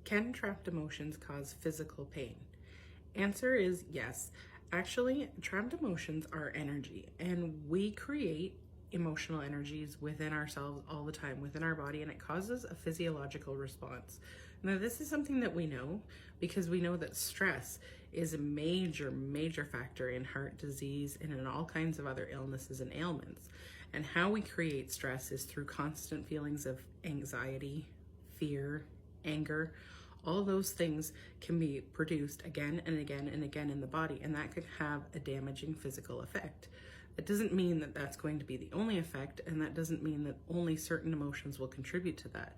Can trapped emotions cause physical pain? Answer is yes. Actually, trapped emotions are energy, and we create emotional energies within ourselves all the time, within our body, and it causes a physiological response. Now, this is something that we know because we know that stress is a major factor in heart disease and in all kinds of other illnesses and ailments. And how we create stress is through constant feelings of anxiety, fear, anger. All those things can be produced again and again and again in the body, and that could have a damaging physical effect. It doesn't mean that that's going to be the only effect, and that doesn't mean that only certain emotions will contribute to that.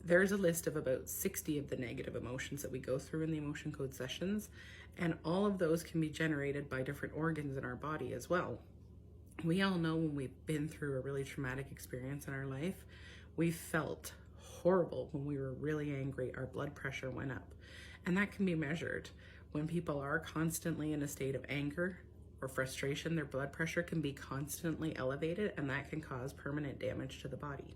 There's a list of about 60 of the negative emotions that we go through in the emotion code sessions, and all of those can be generated by different organs in our body as well. We all know when we've been through a really traumatic experience in our life, we felt horrible when we were really angry, our blood pressure went up. And that can be measured. When people are constantly in a state of anger or frustration, their blood pressure can be constantly elevated, and that can cause permanent damage to the body.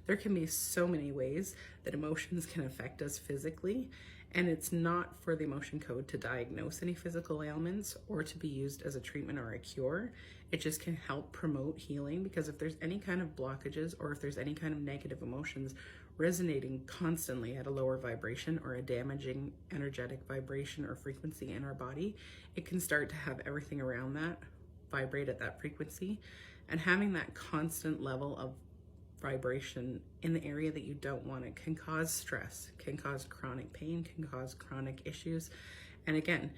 There can be so many ways that emotions can affect us physically, and it's not for the emotion code to diagnose any physical ailments or to be used as a treatment or a cure. It just can help promote healing, because if there's any kind of blockages or if there's any kind of negative emotions resonating constantly at a lower vibration or a damaging energetic vibration or frequency in our body, it can start to have everything around that vibrate at that frequency. And having that constant level of vibration in the area that you don't want it can cause stress, can cause chronic pain, can cause chronic issues. And again,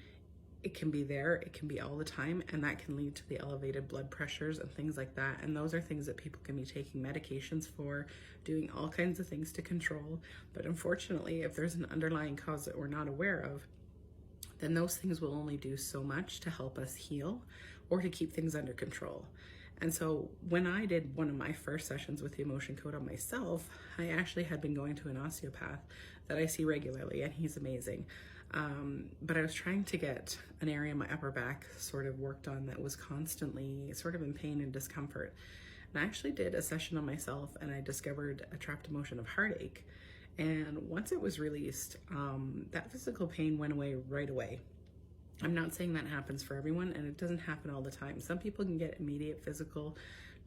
it can be there, it can be all the time, and that can lead to the elevated blood pressures and things like that. And those are things that people can be taking medications for, doing all kinds of things to control. But unfortunately, if there's an underlying cause that we're not aware of, then those things will only do so much to help us heal or to keep things under control. And so when I did one of my first sessions with the emotion code on myself, I actually had been going to an osteopath that I see regularly, and he's amazing. But I was trying to get an area in my upper back sort of worked on that was constantly sort of in pain and discomfort. And I actually did a session on myself, and I discovered a trapped emotion of heartache. And once it was released, that physical pain went away right away. I'm not saying that happens for everyone, and it doesn't happen all the time. Some people can get immediate physical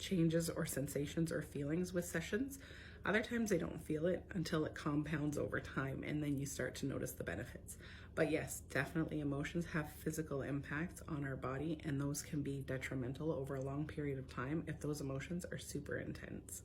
changes or sensations or feelings with sessions. Other times they don't feel it until it compounds over time, and then you start to notice the benefits. But yes, definitely emotions have physical impacts on our body, and those can be detrimental over a long period of time if those emotions are super intense.